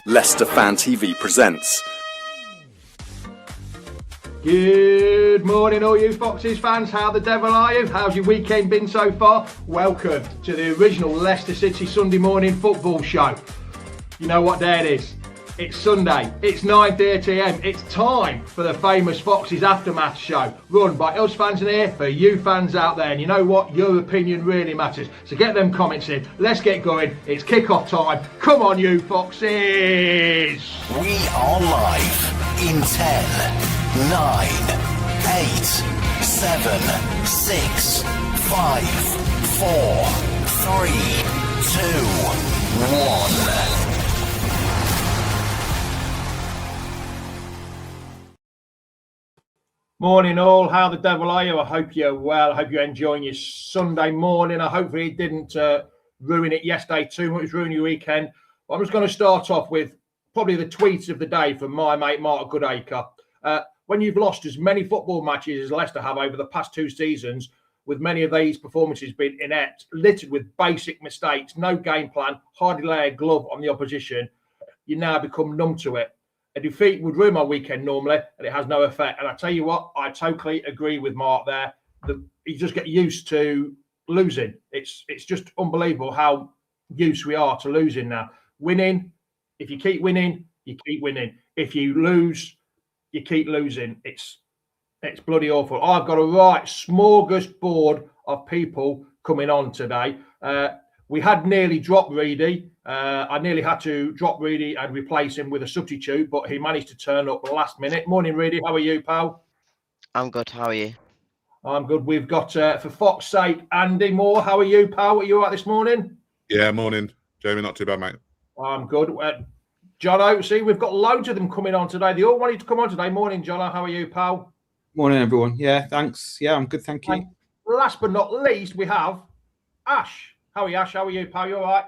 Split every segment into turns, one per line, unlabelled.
Leicester Fan TV presents.
Good morning, all you Foxes fans. How the devil are you? How's your weekend been so far? Welcome to the original Leicester City Sunday morning football show. You know what day it is? It's Sunday. It's 9:30am. It's time for the famous Foxes Aftermath show, run by us fans in here for you fans out there. And you know what? Your opinion really matters. So get them comments in. Let's get going. It's kick-off time. Come on, you Foxes!
We are live in 10, 9, 8, 7, 6, 5, 4, 3, 2, 1.
Morning all, how the devil are you? I hope you're well. I hope you're enjoying your Sunday morning. I hopefully it didn't ruin it yesterday too much, ruin your weekend. I'm just going to start off with probably the tweets of the day from my mate Mark Goodacre. When you've lost as many football matches as Leicester have over the past 2 seasons, with many of these performances being inept, littered with basic mistakes, no game plan, hardly lay a glove on the opposition, you now become numb to it. A defeat would ruin my weekend normally, and it has no effect. And I tell you what, I totally agree with Mark there. You just get used to losing. It's just unbelievable how used we are to losing now. Winning, if you keep winning, you keep winning. If you lose, you keep losing. It's bloody awful. I've got a right smorgasbord of people coming on today. We had nearly dropped Reedy. I nearly had to drop Reedy and replace him with a substitute, but he managed to turn up last minute. Morning, Reedy. How are you, pal?
I'm good. How are you?
I'm good. We've got, for Fox's sake, Andy Moore. How are you, pal? Are you all right this morning?
Yeah, morning, Jamie. Not too bad, mate.
I'm good. Jono, see, we've got loads of them coming on today. They all wanted to come on today. Morning, Jono. How are you, pal?
Morning, everyone. Yeah, thanks. Yeah, I'm good, thank you.
And last but not least, we have Ash. How are you, Ash? How are you, pal? You all right?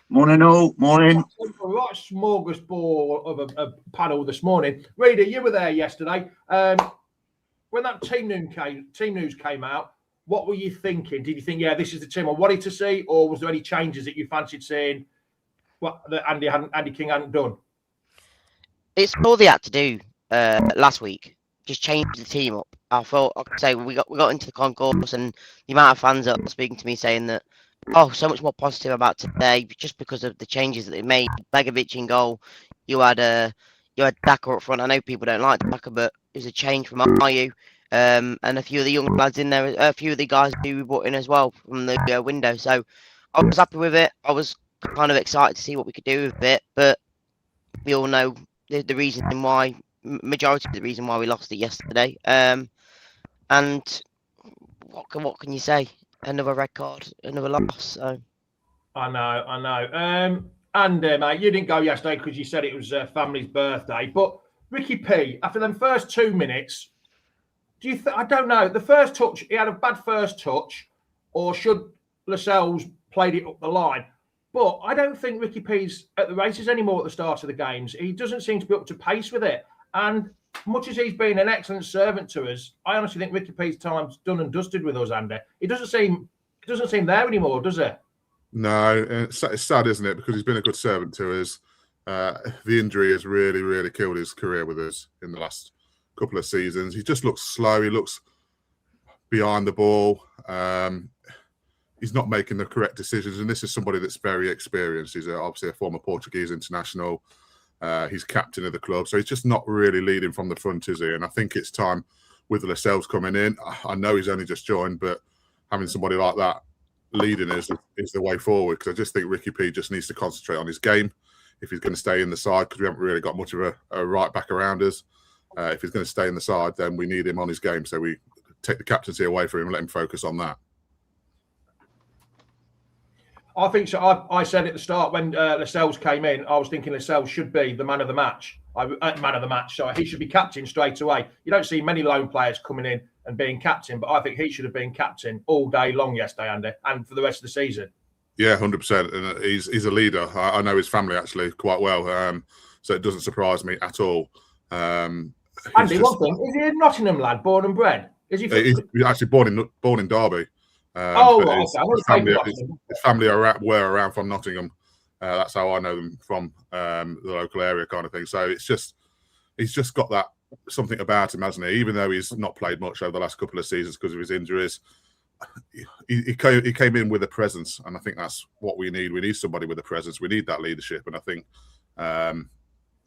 Morning, all. Morning.
A right smorgasbord of a panel this morning. Reader, you were there yesterday. When that team news came out, what were you thinking? Did you think, yeah, this is the team I wanted to see, or was there any changes that you fancied seeing? What that Andy King hadn't done?
It's all they had to do last week. Just change the team up. I thought, like I say, we got into the concourse, and the amount of fans that were speaking to me saying that, oh, so much more positive about today, just because of the changes that they made. Begovic in goal. You had Daka up front. I know people don't like Daka, but it was a change from Ayew. And a few of the young lads in there, a few of the guys who we brought in as well from the window. So I was happy with it. I was kind of excited to see what we could do with it, but we all know the reason why, majority of the reason why we lost it yesterday. And what can you say? Another red card, another loss. So
I know. And mate, you didn't go yesterday because you said it was family's birthday. But Ricky P, after them first 2 minutes, I don't know. The first touch, he had a bad first touch, or should Lascelles played it up the line? But I don't think Ricky P's at the races anymore at the start of the games. He doesn't seem to be up to pace with it. And much as he's been an excellent servant to us, I honestly think Ricky P's time's done and dusted with us, Andy. He doesn't seem there anymore, does it?
No, it's sad, isn't it? Because he's been a good servant to us. The injury has really, really killed his career with us in the last couple of seasons. He just looks slow. He looks behind the ball. He's not making the correct decisions. And this is somebody that's very experienced. He's obviously a former Portuguese international. He's captain of the club. So he's just not really leading from the front, is he? And I think it's time with Lascelles coming in. I know he's only just joined, but having somebody like that leading is the way forward, because I just think Ricky P just needs to concentrate on his game if he's going to stay in the side, because we haven't really got much of a right back around us. If he's going to stay in the side, then we need him on his game. So we take the captaincy away from him and let him focus on that.
I think so. I said at the start when Lascelles came in, I was thinking Lascelles should be the man of the match. So he should be captain straight away. You don't see many lone players coming in and being captain, but I think he should have been captain all day long yesterday, Andy, and for the rest of the season.
Yeah, 100%. And he's a leader. I know his family actually quite well, so it doesn't surprise me at all.
Andy, one thing, is he a Nottingham lad, born and bred? Is he?
He's actually born in Derby.
Right.
His family were around from Nottingham, That's how I know them from the local area kind of thing. So he's just got that something about him, hasn't he? Even though he's not played much over the last couple of seasons because of his injuries, he came in with a presence, and I think that's what we need. We need somebody with a presence. We need that leadership, and I think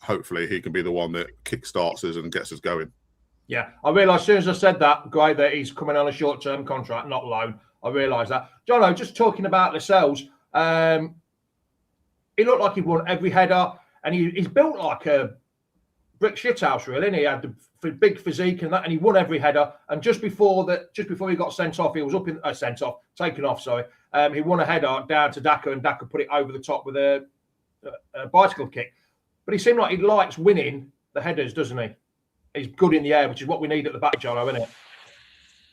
hopefully he can be the one that kickstarts us and gets us going.
Yeah, I realised as soon as I said that, great, that he's coming on a short-term contract, not loan. I realised that. Jono, just talking about Lascelles, he looked like he won every header, and he's built like a brick shithouse, really. And he had the big physique and that, and he won every header. And just before he got sent off, he was taken off. Sorry, he won a header down to Daka, and Daka put it over the top with a bicycle kick. But he seemed like he likes winning the headers, doesn't he? He's good in the air, which is what we need at the back, Jono, isn't it?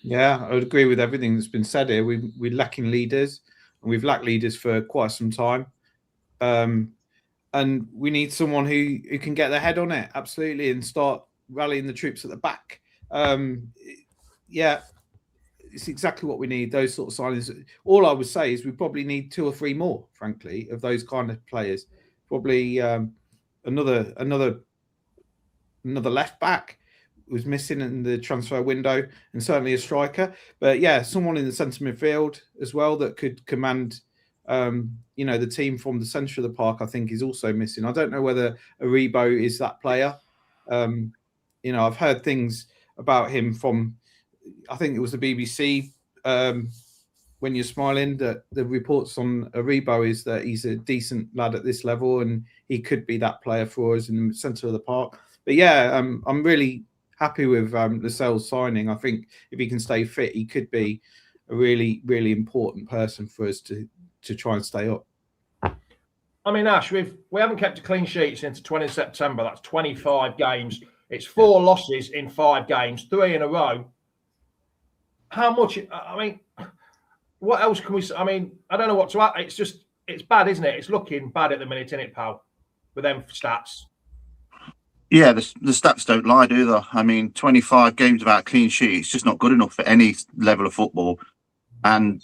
Yeah, I would agree with everything that's been said here. We're lacking leaders, and we've lacked leaders for quite some time. And we need someone who can get their head on it, absolutely, and start rallying the troops at the back. Yeah, it's exactly what we need, those sort of signings. All I would say is we probably need 2 or 3 more, frankly, of those kind of players. Probably another left back was missing in the transfer window, and certainly a striker. But yeah, someone in the centre midfield as well that could command the team from the centre of the park, I think, is also missing. I don't know whether Aribo is that player. I've heard things about him from, I think it was the BBC, When You're Smiling, that the reports on Aribo is that he's a decent lad at this level, and he could be that player for us in the centre of the park. But yeah, I'm really happy with Lascelles signing. I think if he can stay fit, he could be a really, really important person for us to try and stay up.
I mean, Ash, we haven't kept a clean sheet since the 20th of September. That's 25 games. It's 4 losses in 5 games, 3 in a row. How much? I mean, what else can we? I mean, I don't know what to add. It's bad, isn't it? It's looking bad at the minute, isn't it, pal? With them stats.
Yeah, the stats don't lie, do they? I mean, 25 games without a clean sheet, it's just not good enough for any level of football. And,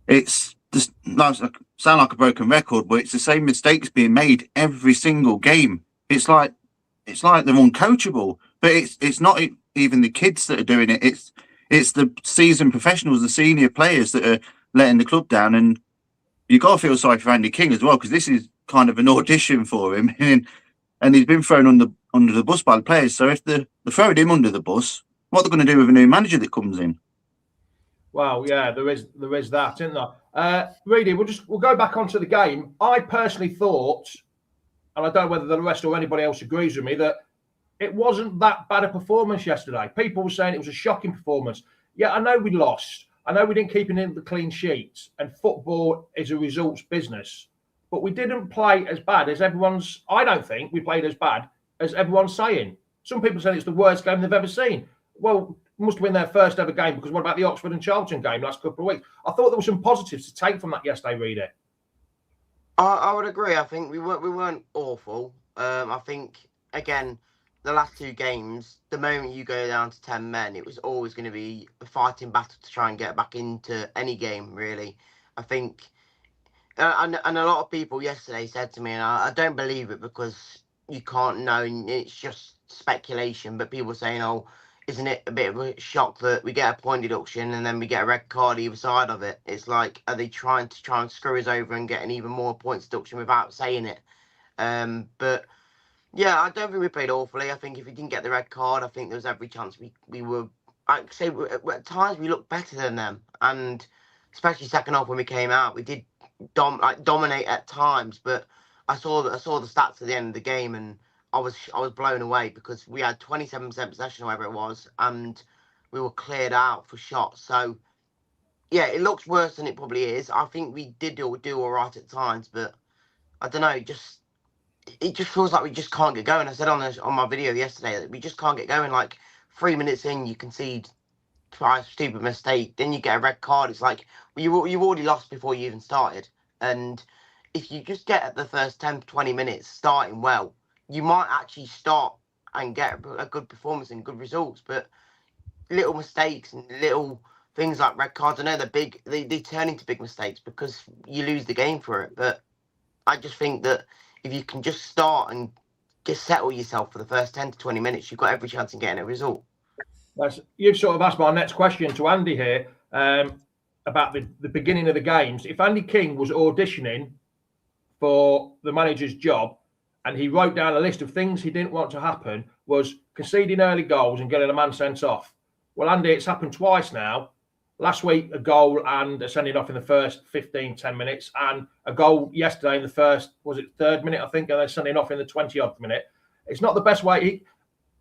it's just sound like a broken record, but it's the same mistakes being made every single game. It's like they're uncoachable, but it's not even the kids that are doing it. It's the seasoned professionals, the senior players that are letting the club down. And you got to feel sorry for Andy King as well, because this is kind of an audition for him. And he's been thrown under the bus by the players. So if they're throwing him under the bus, what are they going to do with a new manager that comes in?
Well, yeah, there is that, isn't there? Reedy, we'll go back onto the game. I personally thought, and I don't know whether the rest or anybody else agrees with me, that it wasn't that bad a performance yesterday. People were saying it was a shocking performance. Yeah, I know we lost. I know we didn't keep in the clean sheets, and football is a results business. But we didn't play as bad as everyone's. I don't think we played as bad as everyone's saying. Some people say it's the worst game they've ever seen. Well, it must have been their first ever game, because what about the Oxford and Charlton game last couple of weeks? I thought there were some positives to take from that yesterday, Reader.
I would agree. I think we weren't awful. I think, again, the last 2 games, the moment you go down to 10 men, it was always going to be a fighting battle to try and get back into any game, really. I think, and a lot of people yesterday said to me, and I don't believe it because you can't know, and it's just speculation, but people saying, oh, isn't it a bit of a shock that we get a point deduction and then we get a red card either side of it? It's like, are they trying to screw us over and get an even more points deduction without saying it? But yeah, I don't think we played awfully. I think if we didn't get the red card, I think there was every chance we were. I'd say at times we looked better than them, and especially second half when we came out, we did dominate at times. But I saw the stats at the end of the game, and I was blown away because we had 27% possession, whatever it was, and we were cleared out for shots. So yeah, it looks worse than it probably is. I think we did do all right at times, but I don't know, it just feels like we just can't get going. I said on my video yesterday that we just can't get going. Like 3 minutes in, you concede twice, stupid mistake, then you get a red card. It's like, well, you've already lost before you even started. And if you just get the first 10 to 20 minutes starting well, you might actually start and get a good performance and good results. But little mistakes and little things like red cards. I know they're big. They turn into big mistakes because you lose the game for it. But I just think that if you can just start and just settle yourself for the first 10 to 20 minutes, you've got every chance of getting a result.
You've sort of asked my next question to Andy here about the beginning of the games. If Andy King was auditioning for the manager's job and he wrote down a list of things he didn't want to happen, was conceding early goals and getting a man sent off. Well, Andy, it's happened twice now. Last week, a goal and a sending off in the first 10 minutes, and a goal yesterday in the first, was it third minute, I think, and then sending off in the 20-odd minute. It's not the best way.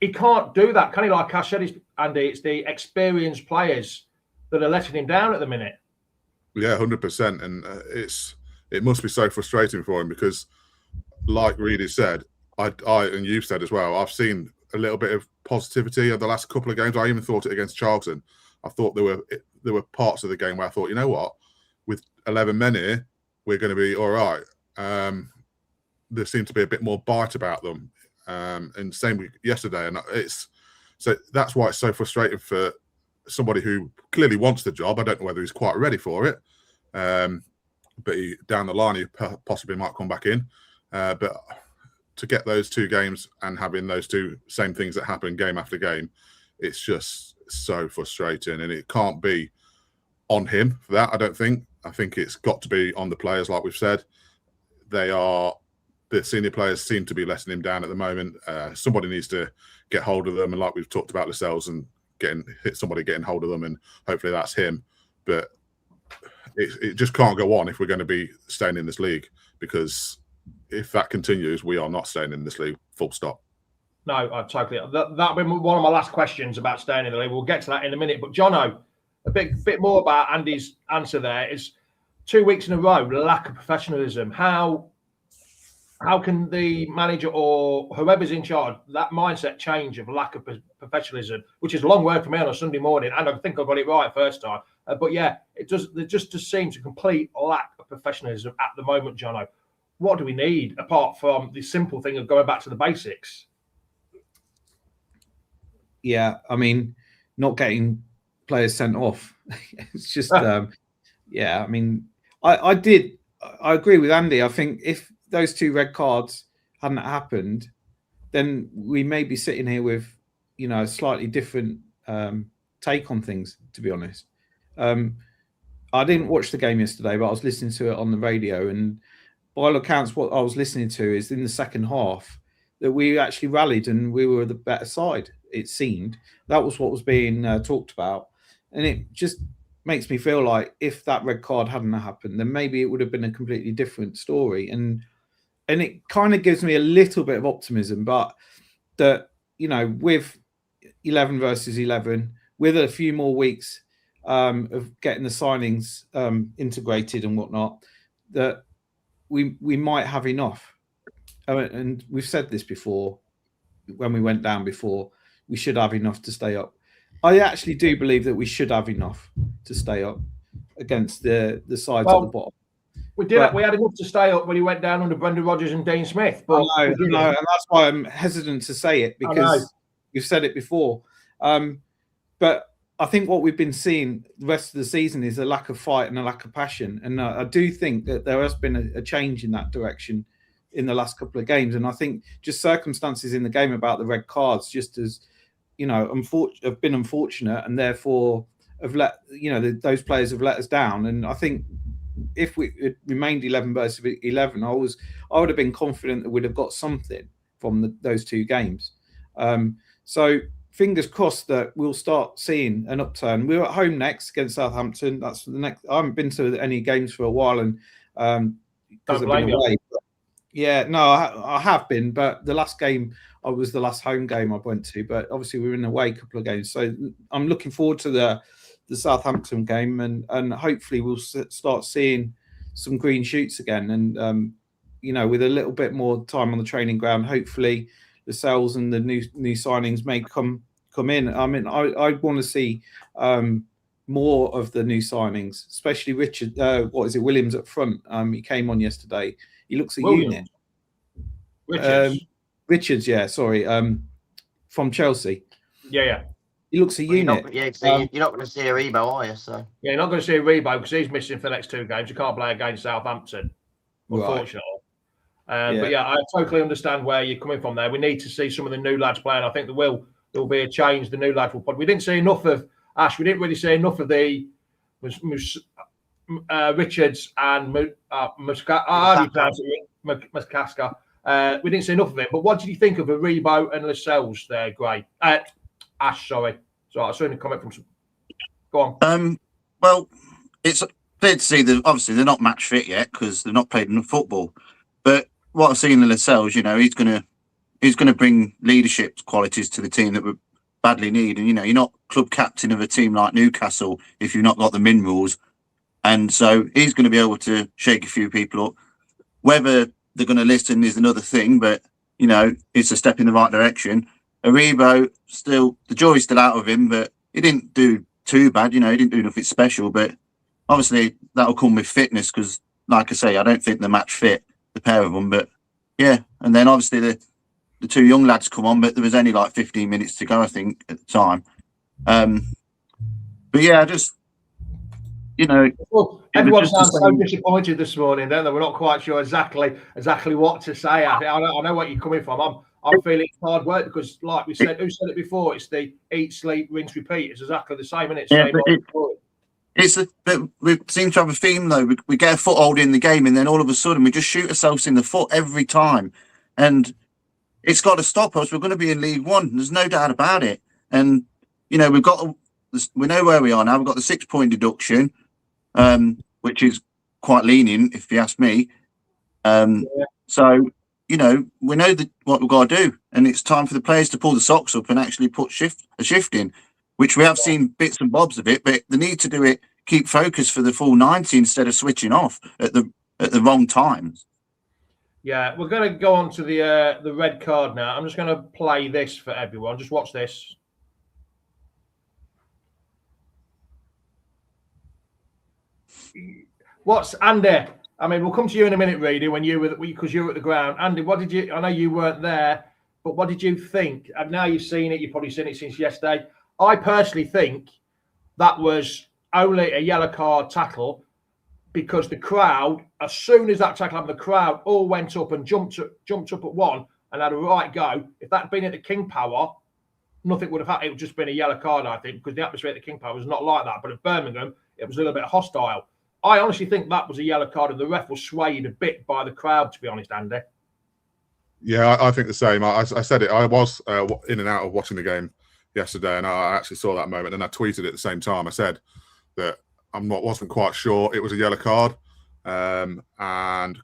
He can't do that, can he? Like I said, Andy, it's the experienced players that are letting him down at the minute.
Yeah, 100%. And it must be so frustrating for him because, like Reedy said, I and you've said as well, I've seen a little bit of positivity of the last couple of games. I even thought it against Charlton. I thought there were parts of the game where I thought, you know what, with 11 men here, we're going to be all right. There seemed to be a bit more bite about them. And same with yesterday. And so that's why it's so frustrating for somebody who clearly wants the job. I don't know whether he's quite ready for it. But down the line, he possibly might come back in. But to get those two games and having those two same things that happen game after game, it's just so frustrating. And it can't be on him for that, I don't think. I think it's got to be on the players, like we've said. The senior players seem to be letting him down at the moment. Somebody needs to get hold of them. And like we've talked about Lascelles and somebody getting hold of them, and hopefully that's him. But it just can't go on if we're going to be staying in this league, because if that continues, we are not staying in this league, full stop.
No, I totally. That'll be one of my last questions about staying in the league. We'll get to that in a minute. But Jono, a bit more about Andy's answer there is 2 weeks in a row, lack of professionalism. How can the manager or whoever's in charge, that mindset change of lack of professionalism, which is a long word for me on a Sunday morning, and I think I got it right first time. But yeah, there just seems a complete lack of professionalism at the moment, Jono. What do we need apart from the simple thing of going back to the basics?
Yeah, I mean, not getting players sent off. It's just, yeah, I mean, I agree with Andy. I think if those two red cards hadn't happened, then we may be sitting here with, a slightly different take on things, to be honest. I didn't watch the game yesterday, but I was listening to it on the radio, and by all accounts, what I was listening to is in the second half that we actually rallied and we were the better side, it seemed. That was what was being talked about. And it just makes me feel like if that red card hadn't happened, then maybe it would have been a completely different story. And it kind of gives me a little bit of optimism, but that, with 11 versus 11, with a few more weeks of getting the signings integrated and whatnot, that we might have enough. And we've said this before, when we went down before, we should have enough to stay up. I actually do believe that we should have enough to stay up against the sides at the bottom.
We did. We had enough to stay up when he went down under Brendan Rodgers and Dean Smith. But
and that's why I'm hesitant to say it, because you've said it before. But I think what we've been seeing the rest of the season is a lack of fight and a lack of passion. And I do think that there has been a change in that direction in the last couple of games. And I think just circumstances in the game about the red cards, just as, have been unfortunate, and therefore have let, those players have let us down. And I think if we remained 11 versus 11, I would have been confident that we'd have got something from those two games. So fingers crossed that we'll start seeing an upturn. We're at home next against Southampton. That's the next. I haven't been to any games for a while, and because I've been away. Yeah, no, I have been, but the last game was the last home game I went to. But obviously, we were in the away a couple of games, so I'm looking forward to the Southampton game, and hopefully we'll start seeing some green shoots again. And with a little bit more time on the training ground, hopefully the sales and the new signings may come in. I mean, I want to see more of the new signings, especially Richard. Williams up front? He came on yesterday. He looks a unit.
Richards.
Richards, yeah, sorry. From Chelsea.
Yeah.
He looks a
Well,
unit.
you're not going to see a Rebo, are you? So
Yeah, you're not going to see a Rebo because he's missing for the next 2 games. You can't play against Southampton, unfortunately. But yeah, I totally understand where you're coming from there. We need to see some of the new lads playing. I think there will be a change. The new lads will probably. We didn't see enough of Ash. We didn't really see enough of the Richards and Muskaska. We didn't see enough of it. But what did you think of Rebo and Lascelles there, Gray? Ash, sorry. So I saw a comment from. Go on.
Well, it's clear to see that obviously they're not match fit yet because they've not played enough football. But what I've seen in Lascelles, he's gonna bring leadership qualities to the team that we badly need. And you're not club captain of a team like Newcastle if you've not got the minerals. And so he's going to be able to shake a few people up. Whether they're going to listen is another thing, but it's a step in the right direction. Aribo, still the jury's still out of him, but he didn't do too bad. He didn't do nothing special, but obviously that'll come with fitness because, like I say, I don't think they're match fit, the pair of them. But yeah, and then obviously the 2 young lads come on, but there was only like 15 minutes to go, I think, at the time. But yeah, just
well, everyone sounds so disappointed this morning, don't they? We're not quite sure exactly what to say. I know what you're coming from. I'm feeling it's hard work because, like we said, who said it before? It's the eat, sleep, rinse, repeat. It's exactly the same, isn't it?
But we seem to have a theme though. We get a foothold in the game, and then all of a sudden we just shoot ourselves in the foot every time, and it's got to stop us. We're going to be in League One. There's no doubt about it. And we know where we are now. We've got the 6-point deduction, which is quite lenient, if you ask me. So we know what we've got to do, and it's time for the players to pull the socks up and actually put a shift in, which we have seen bits and bobs of it, but they need to do it, keep focus for the full 90 instead of switching off at the wrong times.
Yeah, we're going to go on to the red card now. I'm just going to play this for everyone. Just watch this. What's Andy? I mean, we'll come to you in a minute, Reedy, because you were at the ground. Andy, what did you? I know you weren't there, but what did you think? And now you've seen it. You've probably seen it since yesterday. I personally think that was only a yellow card tackle because the crowd, as soon as that tackle happened, the crowd all went up and jumped up at one and had a right go. If that had been at the King Power, nothing would have happened. It would just been a yellow card, I think, because the atmosphere at the King Power was not like that. But at Birmingham, it was a little bit hostile. I honestly think that was a yellow card, and the ref was swayed a bit by the crowd, to be honest, Andy.
Yeah, I think the same. I said it. I was in and out of watching the game yesterday, and I actually saw that moment, and I tweeted at the same time. I said that wasn't quite sure it was a yellow card, and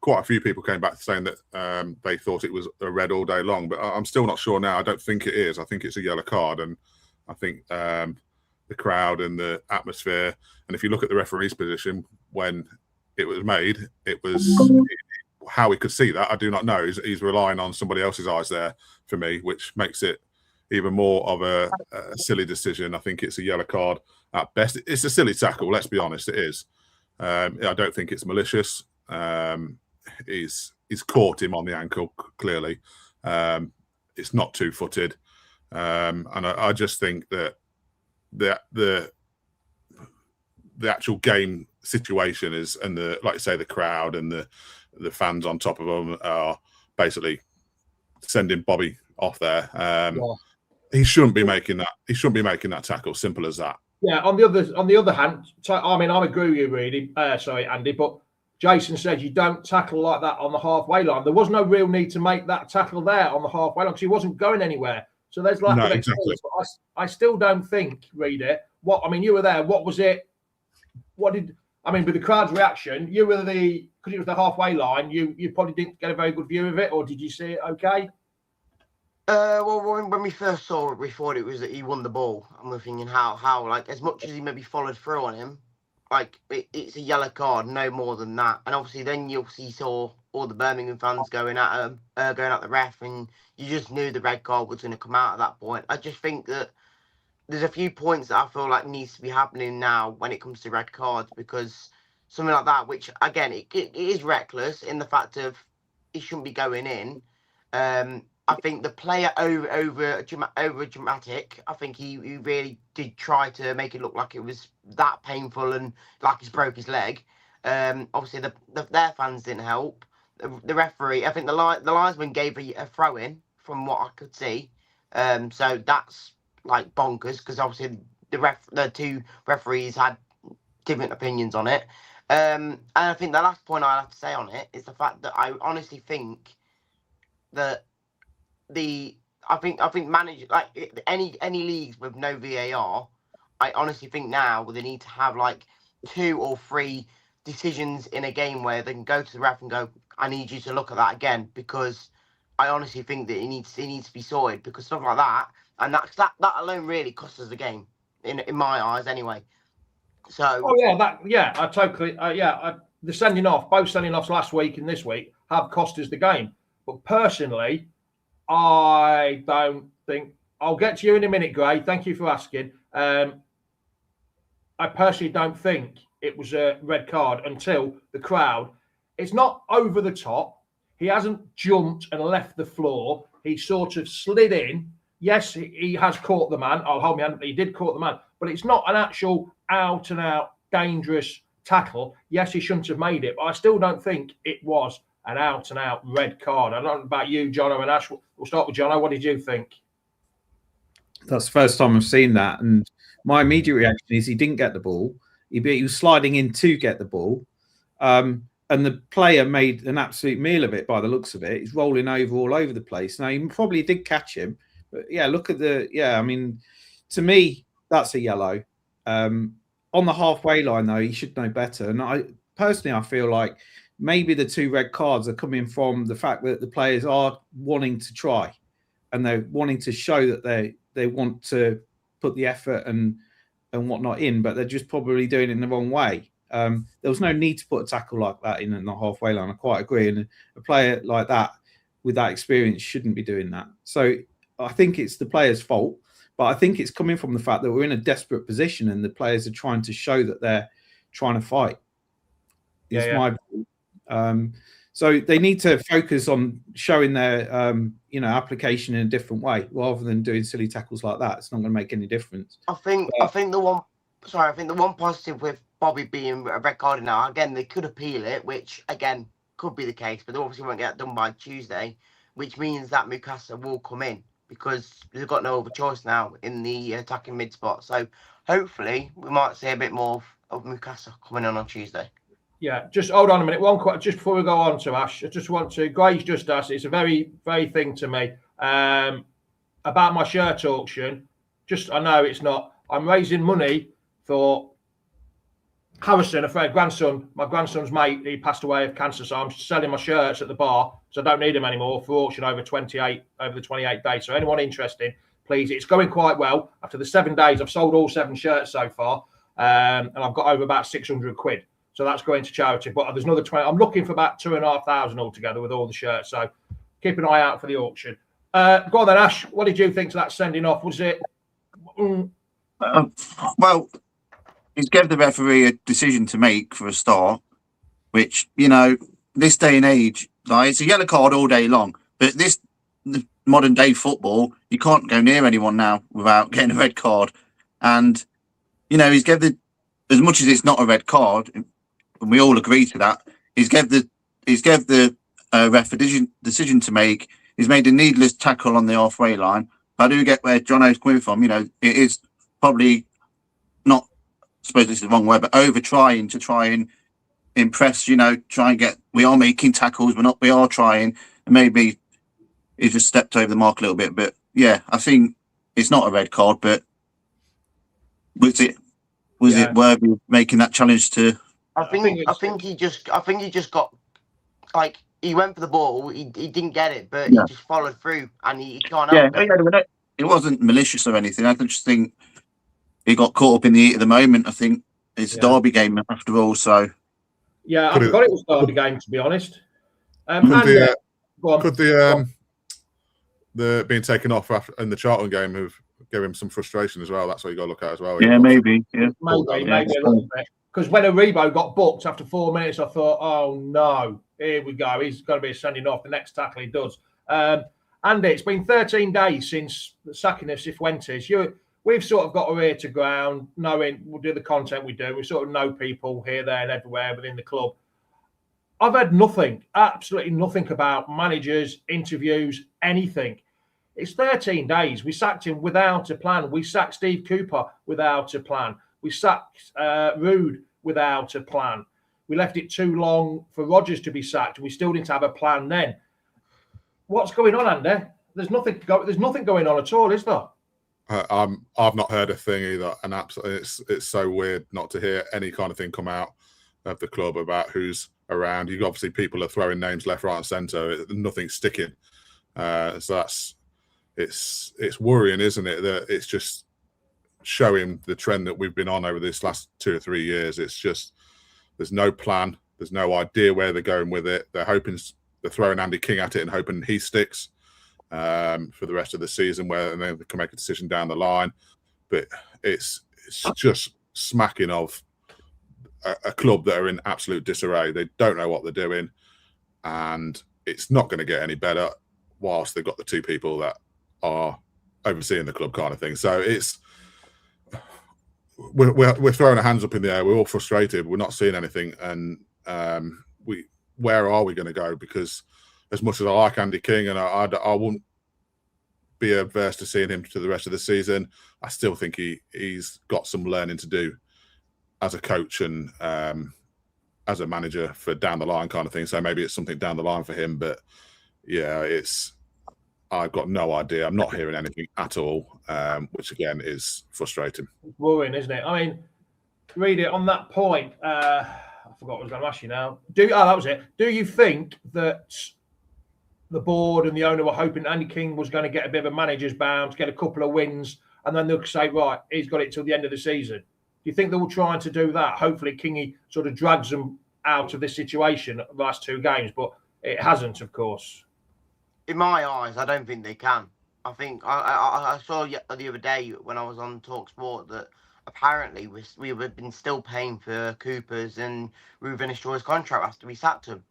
quite a few people came back saying that they thought it was a red all day long. But I'm still not sure now. I don't think it is. I think it's a yellow card, and I think the crowd and the atmosphere, and if you look at the referee's position when it was made, it was how he could see that. I do not know. He's relying on somebody else's eyes there for me, which makes it even more of a silly decision. I think it's a yellow card at best. It's a silly tackle, let's be honest. It is. I don't think it's malicious. He's caught him on the ankle, clearly. It's not two-footed. And I just think that the actual game situation is, and like you say, the crowd and the fans on top of them are basically sending Bobby off there. He shouldn't be making that. He shouldn't be making that tackle. Simple as that.
Yeah. On the other hand, I mean, I agree with you, really. Sorry, Andy, but Jason said you don't tackle like that on the halfway line. There was no real need to make that tackle there on the halfway line because he wasn't going anywhere. So there's like
exactly.
I still don't think, Reader. You were there. What was it? With the crowd's reaction, you were because it was the halfway line, you probably didn't get a very good view of it, or did you see it okay?
Well, when we first saw it, we thought it was that he won the ball, and we're thinking how like as much as he maybe followed through on him, like it's a yellow card, no more than that. And obviously, then you saw all the Birmingham fans going at the ref, and you just knew the red card was going to come out at that point. I just think that there's a few points that I feel like needs to be happening now when it comes to red cards, because something like that, which again it is reckless in the fact of it shouldn't be going in. I think the player over dramatic. I think he really did try to make it look like it was that painful and like he's broke his leg. Obviously their fans didn't help. The referee, I think the linesman gave a throw in from what I could see. So that's like bonkers because obviously the two referees had different opinions on it. And I think the last point I have to say on it is the fact that I honestly think that I think manage like any leagues with no VAR. I honestly think now they need to have like 2 or 3 decisions in a game where they can go to the ref and go, I need you to look at that again, because I honestly think that it needs to be sorted, because stuff like that and that alone really costs us the game in my eyes anyway. So
I totally the sending off, both sending offs last week and this week have cost us the game. But personally, I don't think, I'll get to you in a minute, Gray. Thank you for asking. I personally don't think it was a red card until the crowd. It's not over the top. He hasn't jumped and left the floor. He sort of slid in. Yes, he has caught the man. I'll hold my hand. He did caught the man, but it's not an actual out and out dangerous tackle. Yes, he shouldn't have made it, but I still don't think it was an out and out red card. I don't know about you, Jono and Ash. We'll start with Jono. What did you think?
That's the first time I've seen that, and my immediate reaction is he didn't get the ball. He was sliding in to get the ball, and the player made an absolute meal of it by the looks of it. He's rolling over all over the place. Now, he probably did catch him, but yeah, look at I mean, to me, that's a yellow. On the halfway line, though, he should know better. And I feel like maybe the 2 red cards are coming from the fact that the players are wanting to try and they're wanting to show that they want to put the effort and whatnot in, but they're just probably doing it in the wrong way. There was no need to put a tackle like that in the halfway line. I quite agree. And a player like that with that experience shouldn't be doing that. So I think it's the player's fault, but I think it's coming from the fact that we're in a desperate position and the players are trying to show that they're trying to fight. So they need to focus on showing their application in a different way rather than doing silly tackles like that. It's not going to make any difference.
I think the one positive with Bobby being a red card now, again, they could appeal it, which again could be the case, but they obviously won't get it done by Tuesday, which means that Mukasa will come in because they've got no other choice now in the attacking mid spot. So hopefully we might see a bit more of Mukasa coming on Tuesday.
Yeah, just hold on a minute. One question, just before we go on to Ash, I just want to, Gray's just asked, it's a very, very thing to me, about my shirt auction. I know it's not, I'm raising money for Harrison, my grandson's mate, he passed away of cancer, so I'm selling my shirts at the bar, so I don't need them anymore for auction over the 28 days. So anyone interested, please, it's going quite well. After the 7 days, I've sold all 7 shirts so far, and I've got over about 600 quid. So that's going to charity. But there's another 20. I'm looking for about 2,500 altogether with all the shirts. So keep an eye out for the auction. Go on then, Ash. What did you think to that sending off? Was it?
Well, it gave the referee a decision to make for a start, which, this day and age, like, it's a yellow card all day long. But the modern day football, you can't go near anyone now without getting a red card. And, he's gave as much as it's not a red card, and we all agree to that, he's gave the ref a decision to make. He's made a needless tackle on the halfway line. I do get where Jono's coming from. It is probably not, I suppose this is the wrong word, but over trying to try and impress, try and get, we are making tackles, we are trying, and maybe he just stepped over the mark a little bit. But yeah, I think it's not a red card, but was it worthy of making that challenge to?
I think he just got, like, he went for the ball, he didn't get it, but he just followed through and he can't help it.
It wasn't malicious or anything. I just think he got caught up in the heat of the moment. I think it's a derby game after all. So
yeah, I forgot it was a derby game, to be honest.
Could the being taken off in the Charlton game have given him some frustration as well? That's what you got to look at as well.
Yeah, maybe. Yeah,
maybe a little bit. Because when Aribo got booked after 4 minutes, I thought, oh no, here we go. He's going to be sending off the next tackle he does. Andy, it's been 13 days since the sacking of Cifuentes. We've sort of got our ear to ground, knowing we'll do the content we do. We sort of know people here, there, and everywhere within the club. I've had nothing, absolutely nothing about managers, interviews, anything. It's 13 days. We sacked him without a plan. We sacked Steve Cooper without a plan. We sacked Rude without a plan. We left it too long for Rodgers to be sacked. We still didn't have a plan then. What's going on, Andy? There's nothing going on at all, is there?
I've not heard a thing either, and absolutely, it's so weird not to hear any kind of thing come out of the club about who's around. You obviously people are throwing names left, right, and centre. Nothing's sticking. So it's worrying, isn't it? That it's just showing the trend that we've been on over this last 2 or 3 years. It's just there's no plan. There's no idea where they're going with it. They're throwing Andy King at it and hoping he sticks for the rest of the season, where they can make a decision down the line. But it's just smacking of a club that are in absolute disarray. They don't know what they're doing, and it's not going to get any better whilst they've got the 2 people that are overseeing the club, kind of thing. So we're throwing our hands up in the air. We're all frustrated. We're not seeing anything, and where are we going to go? Because as much as I like Andy King, and I wouldn't be averse to seeing him to the rest of the season, I still think he's got some learning to do as a coach and as a manager for down the line, kind of thing. So maybe it's something down the line for him. But yeah, I've got no idea. I'm not hearing anything at all, which again is frustrating.
It's worrying, isn't it? I mean, read it on that point. I forgot what I was going to ask you now. That was it. Do you think that the board and the owner were hoping Andy King was going to get a bit of a manager's bounce, get a couple of wins, and then they'll say, right, he's got it till the end of the season? Do you think they were trying to do that? Hopefully, Kingy sort of drags them out of this situation the last 2 games, but it hasn't, of course.
In my eyes, I don't think they can. I think I saw the other day when I was on TalkSport that apparently we've been still paying for Cooper's and Ruben Shaw's contract after we sacked him.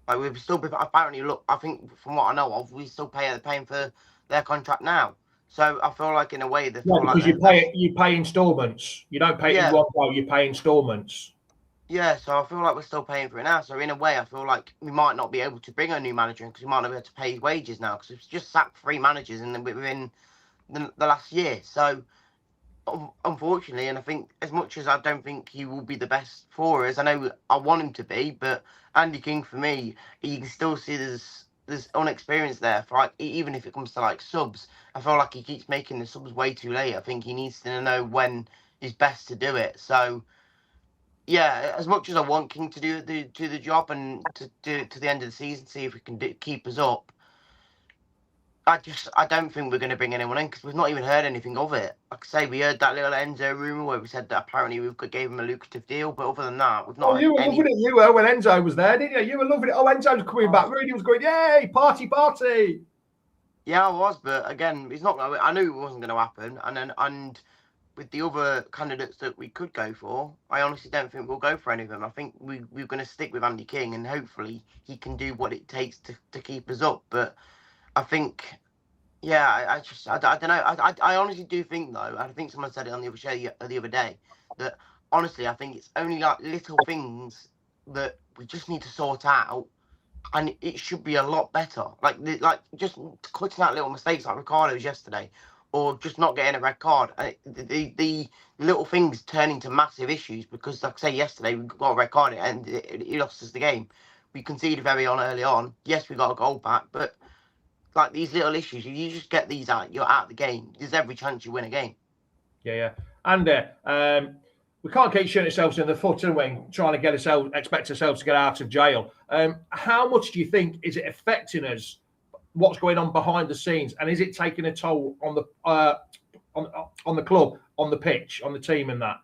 Like we've still apparently I think from what I know of, we still paying for their contract now. So I feel like in a way
because you pay installments. You don't pay it in one go. You pay installments.
Yeah, so I feel like we're still paying for it now. So in a way, I feel like we might not be able to bring a new manager in because we might not be able to pay his wages now because we've just sacked 3 managers within the last year. So unfortunately, and I think as much as I don't think he will be the best for us, I know I want him to be, but Andy King for me, you can still see there's unexperience there. For like, even if it comes to like subs, I feel like he keeps making the subs way too late. I think he needs to know when is best to do it. So. Yeah, as much as I want King to do the job and to do it to the end of the season, see if we can keep us up, I don't think we're going to bring anyone in because we've not even heard anything of it. Like I say, we heard that little Enzo rumour where we said that apparently we gave him a lucrative deal, but other than that, we've not.
You were loving it, you were, when Enzo was there, didn't you? You were loving it. Oh, Enzo's coming back. Rudy was going, yay, party.
Yeah, I was, but again, it's not. I knew it wasn't going to happen, and with the other candidates that we could go for, I honestly don't think we'll go for any of them. I think we're going to stick with Andy King, and hopefully he can do what it takes to keep us up. But I think, I don't know. I honestly do think, though, I think someone said it on the other show the other day, that honestly, I think it's only like little things that we just need to sort out, and it should be a lot better. Like just cutting out little mistakes like Ricardo's yesterday, or just not getting a red card. The little things turn into massive issues because, like I say, yesterday we got a red card and it lost us the game. We conceded very early on. Yes, we got a goal back, but like these little issues, you just get these out, you're out of the game. There's every chance you win a game.
Yeah. And we can't keep shooting ourselves in the foot, and we trying to expect ourselves to get out of jail. How much do you think is it affecting us? What's going on behind the scenes, and is it taking a toll on the club, on the pitch, on the team, and that?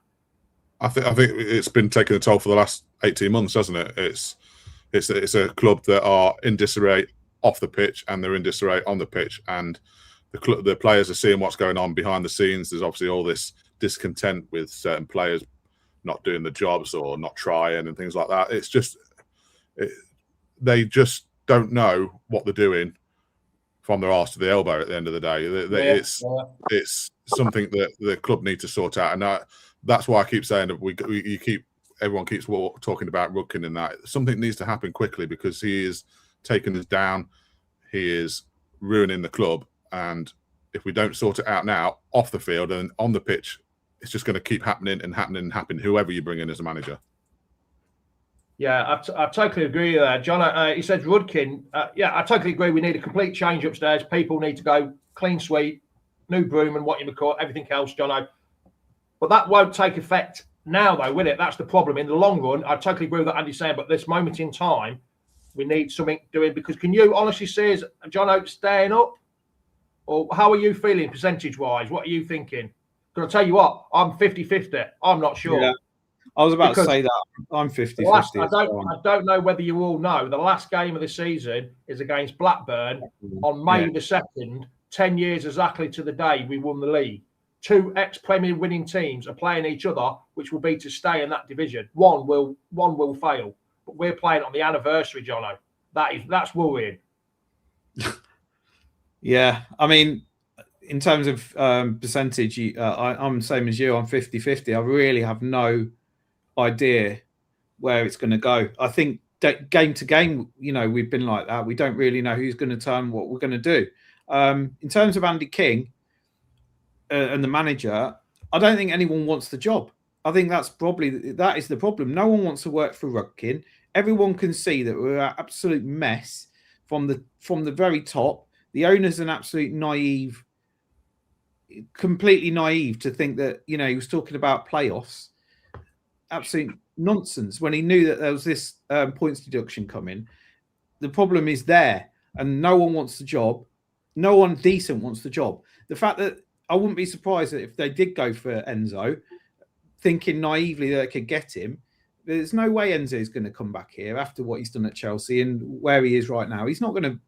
I think it's been taking a toll for the last 18 months, hasn't it? It's a club that are in disarray off the pitch, and they're in disarray on the pitch, and the players are seeing what's going on behind the scenes. There's obviously all this discontent with certain players not doing the jobs or not trying and things like that. It's just they just don't know what they're doing. from their arse to the elbow at the end of the day. It's something that the club need to sort out, and that's why I keep saying that everyone keeps talking about Rudkin and that. Something needs to happen quickly because he is taking us down. He is ruining the club, and if we don't sort it out now off the field and on the pitch, it's just going to keep happening, whoever you bring in as a manager.
Yeah, I totally agree there, John. He said Rudkin. Yeah, I totally agree. We need a complete change upstairs. People need to go clean sweep, new broom, and what you would call everything else, John. But that won't take effect now, though, will it? That's the problem. In the long run, I totally agree with what Andy's saying. But this moment in time, we need something doing. Because can you honestly see as John Oates staying up, or how are you feeling percentage-wise? What are you thinking? Because I tell you what, I'm 50-50. I'm not sure.
Yeah. I was about to say that. I'm 50-50.
I don't know whether you all know the last game of the season is against Blackburn on May the 2nd, 10 years exactly to the day we won the league. 2 ex-Premier winning teams are playing each other, which will be to stay in that division. One will fail, but we're playing on the anniversary, Jono. That's worrying.
Yeah, I mean, in terms of percentage, I'm the same as you. I'm 50-50. I really have no idea where it's going to go. I think game to game, we've been like that. We don't really know who's going to turn, what we're going to do. In terms of Andy King and the manager, I don't think anyone wants the job. I think that is the problem. No one wants to work for Rudkin. Everyone can see that we're an absolute mess from the very top. The owner's an absolute completely naive to think that, he was talking about playoffs. Absolute nonsense when he knew that there was this points deduction coming. The problem is there, and no one wants the job. No one decent wants the job. The fact that I wouldn't be surprised that if they did go for Enzo, thinking naively that they could get him, there's no way Enzo is going to come back here after what he's done at Chelsea and where he is right now. He's not going to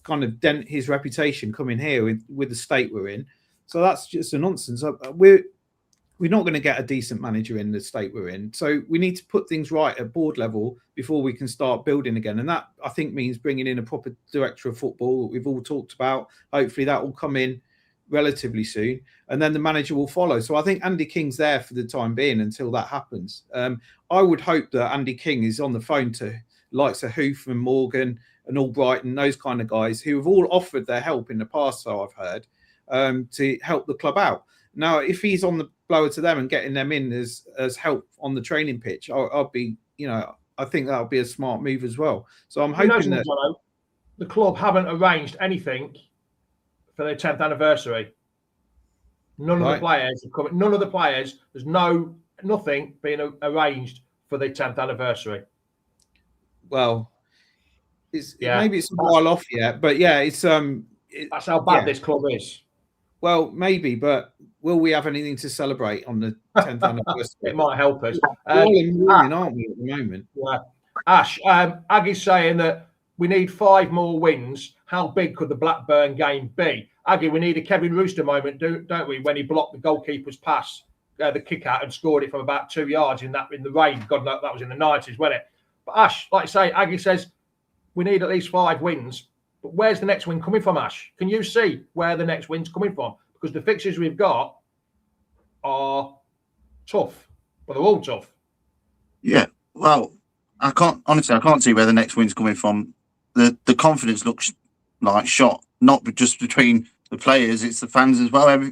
kind of dent his reputation coming here with the state we're in. So that's just a nonsense. We're not going to get a decent manager in the state we're in. So we need to put things right at board level before we can start building again. And that, I think, means bringing in a proper director of football that we've all talked about. Hopefully that will come in relatively soon. And then the manager will follow. So I think Andy King's there for the time being until that happens. I would hope that Andy King is on the phone to likes of Hoof and Morgan and Albrighton, those kind of guys who have all offered their help in the past, so I've heard, to help the club out. Now, if he's on the blower to them and getting them in as help on the training pitch, I'll be, I think that'll be a smart move as well. So I'm hoping that
the club haven't arranged anything for their 10th anniversary. None of the players have come. None of the players. There's nothing being arranged for their 10th anniversary.
Well, maybe it's a while off yet, but yeah, it's
that's how bad this club is.
Well, maybe, but will we have anything to celebrate on the 10th anniversary?
It might help us.
We're all in mourning, aren't we, at the moment?
Yeah. Ash, Aggie's saying that we need 5 more wins. How big could the Blackburn game be? Aggie, we need a Kevin Rooster moment, don't we? When he blocked the goalkeeper's pass, the kick out, and scored it from about 2 yards in the rain. God knows that was in the 90s, wasn't it? But Ash, like I say, Aggie says we need at least 5 wins. But where's the next win coming from, Ash? Can you see where the next win's coming from? Because the fixtures we've got are tough. Well, they're all tough.
Yeah. Well, I can't see where the next win's coming from. The confidence looks like shot, not just between the players, it's the fans as well.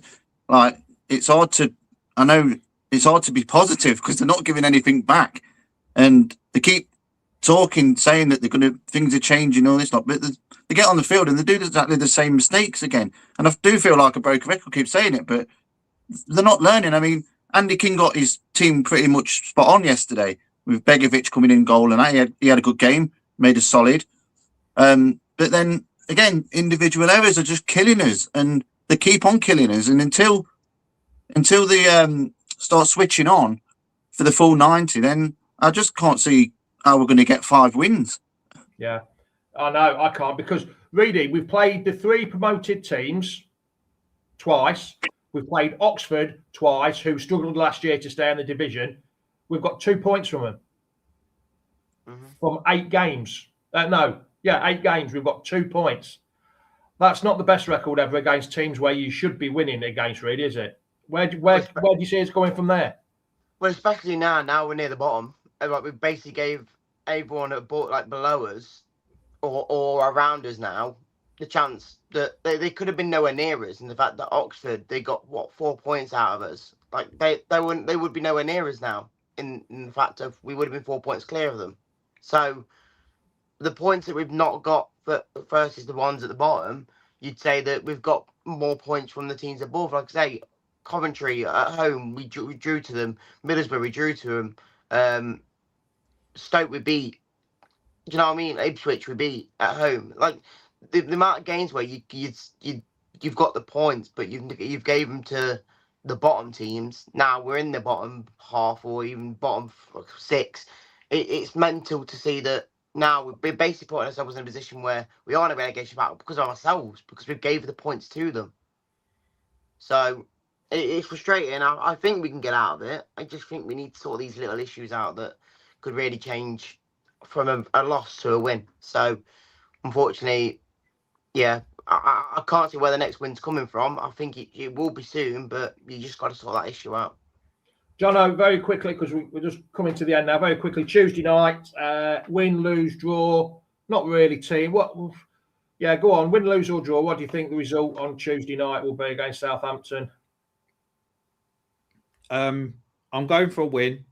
It's hard to be positive because they're not giving anything back. And they keep saying that things are changing, all this lot, but they get on the field and they do exactly the same mistakes again. And I do feel like a broken record, keep saying it, but they're not learning. I mean, Andy King got his team pretty much spot on yesterday with Begovic coming in goal, and he had a good game, made us solid. But then again, individual errors are just killing us, and they keep on killing us. And until they start switching on for the full 90, then I just can't see how we're going to get 5 wins.
Yeah, I know, I can't, because really, we've played the 3 promoted teams twice. We've played Oxford twice, who struggled last year to stay in the division. We've got 2 points from them from 8 games. 8 games. We've got 2 points. That's not the best record ever against teams where you should be winning against, really, is it? Where do you see it's going from there?
Well, especially now we're near the bottom. Like we basically gave everyone at like below us or around us now the chance that they could have been nowhere near us. And the fact that Oxford, they got 4 points out of us. Like they would be nowhere near us now. In the fact of we would have been 4 points clear of them. So the points that we've not got versus the ones at the bottom, you'd say that we've got more points from the teams above. Like I say, Coventry at home, we drew to them. Middlesbrough, we drew to them. Stoke, we beat. Do you know what I mean? Ipswich, we beat at home. Like the amount of games where you've got the points, but you've gave them to the bottom teams. Now we're in the bottom half or even bottom 6. It's mental to see that now we're basically putting ourselves in a position where we are in a relegation battle because of ourselves, because we gave the points to them. So it's frustrating. I think we can get out of it. I just think we need to sort these little issues out that could really change from a loss to a win. So unfortunately, yeah, I can't see where the next win's coming from. I think it will be soon, but you just got to sort that issue out.
Jono, very quickly, because we're just coming to the end now, very quickly, Tuesday night, win, lose, draw, not really team. Yeah, go on, win, lose or draw. What do you think the result on Tuesday night will be against Southampton?
I'm going for a win,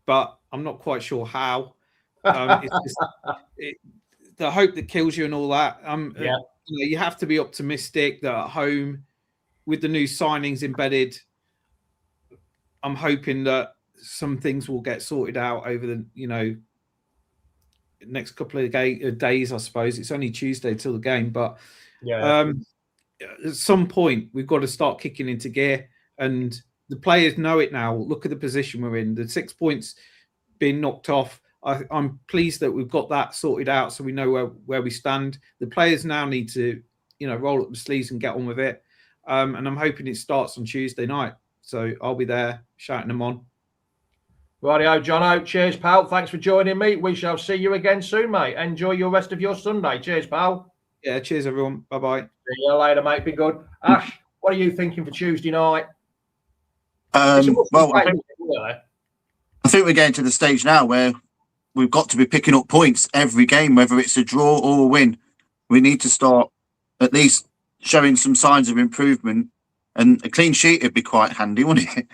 but I'm not quite sure how. It's just, the hope that kills you and all that. You have to be optimistic that at home, with the new signings embedded, I'm hoping that some things will get sorted out over the next couple of days. I suppose it's only Tuesday till the game, but at some point we've got to start kicking into gear, and the players know it now. Look at the position we're in. The 6 points being knocked off. I'm pleased that we've got that sorted out, so we know where we stand. The players now need to, roll up the sleeves and get on with it. And I'm hoping it starts on Tuesday night. So I'll be there shouting them on.
Rightio, Jono. Cheers, pal. Thanks for joining me. We shall see you again soon, mate. Enjoy your rest of your Sunday. Cheers, pal.
Yeah, cheers, everyone. Bye-bye.
See you later, mate. Be good. Ash, what are you thinking for Tuesday night?
I think we're getting to the stage now where we've got to be picking up points every game, whether it's a draw or a win. We need to start at least showing some signs of improvement, and a clean sheet would be quite handy, wouldn't it?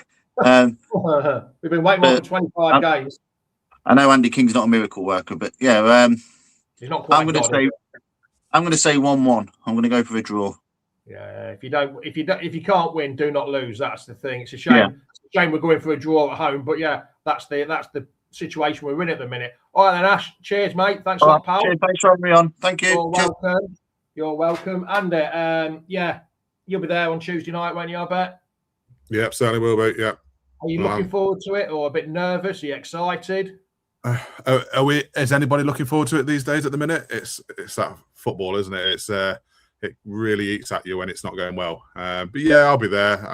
We've been waiting for 25 games.
I know Andy King's not a miracle worker, but yeah,
he's not quite.
I'm going to say 1-1. I'm going to go for a draw.
Yeah, if you can't win, do not lose. That's the thing. It's a shame.
Yeah.
It's a shame we're going for a draw at home, but yeah, that's the situation we're in at the minute. All right then, Ash. Cheers, mate. Thanks a lot, pal.
Cheers, thanks for having me on. Thank you.
You're welcome. You're welcome. And yeah, you'll be there on Tuesday night, won't you, I bet?
Yeah, certainly will be. Yeah.
Are you looking forward to it, or a bit nervous? Are you excited?
Is anybody looking forward to it these days? At the minute, it's that football, isn't it? It really eats at you when it's not going well. But yeah, I'll be there.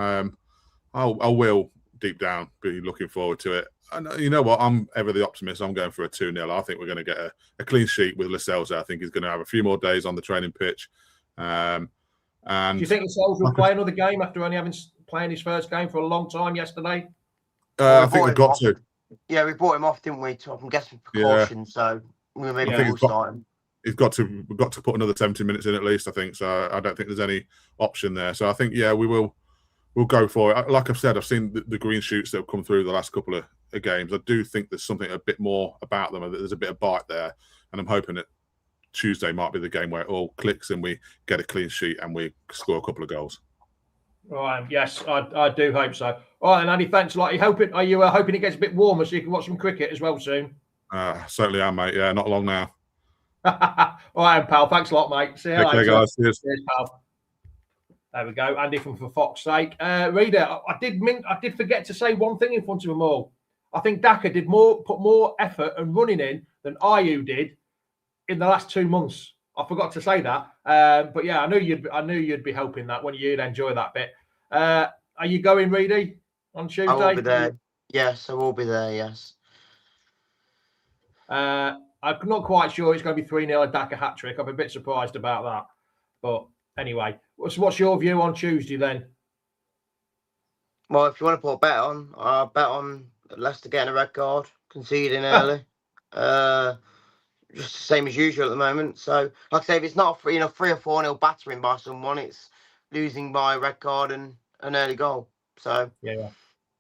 I will deep down be looking forward to it. And you know what? I'm ever the optimist. I'm going for a 2-0. I think we're going to get a clean sheet with Lascelles. I think he's going to have a few more days on the training pitch. And
do you think Lascelles will play another game after only playing his first game for a long time yesterday?
I think we've got to.
Yeah, we brought him off, didn't we? I'm guessing precaution. So maybe we'll start him.
We've got to put another 70 minutes in at least, I think. So I don't think there's any option there. So I think, yeah, we'll go for it. Like I've said, I've seen the green shoots that have come through the last couple of games. I do think there's something a bit more about them. There's a bit of bite there. And I'm hoping that Tuesday might be the game where it all clicks and we get a clean sheet and we score a couple of goals.
Right. Yes, I do hope so. All right, and Andy, thanks a lot. Are you hoping it gets a bit warmer so you can watch some cricket as well soon?
Certainly am, mate. Yeah, not long now.
All right, pal. Thanks a lot, mate. See you later.
Okay, guys. Cheers,
pal. There we go. Andy from For Fox's Sake. Reader, I did forget to say one thing in front of them all. I think Daka put more effort and running in than Ayew did in the last 2 months. I forgot to say that. But yeah, I knew you'd be helping that when you'd enjoy that bit. Are you going, Reedy, on Tuesday?
I will be there. Yes, I will be there. Yes.
I'm not quite sure it's going to be 3-0 a Daka hat trick. I'm a bit surprised about that, but anyway. What's your view on Tuesday then?
Well, if you want to put a bet on, I'll bet on Leicester getting a red card, conceding early. Just the same as usual at the moment. So, like I say, if it's not a 3 or 4-0 battering by someone, it's losing by a red card and an early goal. So,
yeah,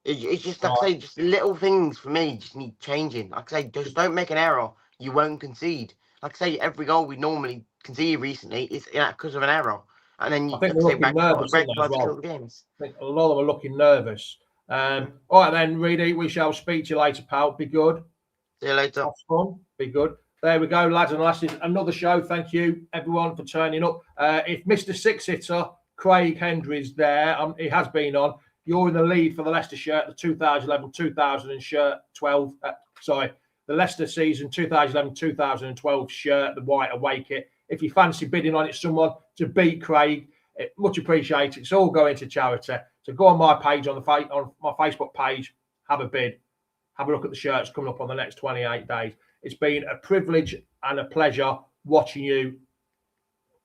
it's just, like I say, just little things for me just need changing. Like I say, just don't make an error. You won't concede. Like I say, every goal we normally concede recently is because of an error. And then
I think they're looking nervous as well.
Games.
I think a lot of them are looking nervous. All right then, Reedy, we shall speak to you later, pal. Be good.
See you later.
Have fun. Be good. There we go, lads and lasses. Another show. Thank you, everyone, for turning up. If Mr. Six-Hitter, Craig Hendry, is there, he has been on. You're in the lead for the Leicester shirt, the 2011-2012. The Leicester season 2011-2012 shirt, the white away kit. If you fancy bidding on it, someone to beat Craig, much appreciated. It's all going to charity. So go on my page on my Facebook page, have a bid, have a look at the shirts coming up on the next 28 days. It's been a privilege and a pleasure watching you.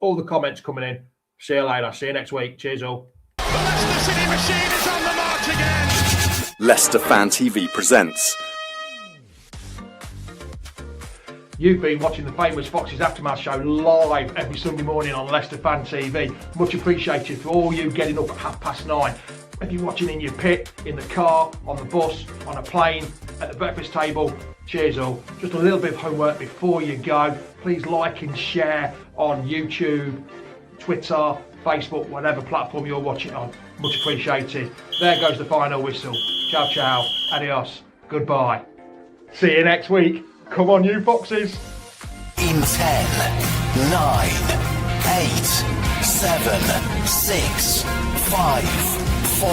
All the comments coming in. See you later. See you next week. Cheers all.
The Leicester City machine is on the march again.
Leicester Fan TV presents.
You've been watching the famous Foxes Aftermath show live every Sunday morning on Leicester Fan TV. Much appreciated for all you getting up at 9:30. If you're watching in your pit, in the car, on the bus, on a plane, at the breakfast table, cheers all. Just a little bit of homework before you go. Please like and share on YouTube, Twitter, Facebook, whatever platform you're watching on. Much appreciated. There goes the final whistle. Ciao, ciao. Adios. Goodbye. See you next week. Come on, you Foxes.
In 10, 9, 8, 7, 6, 5, 4,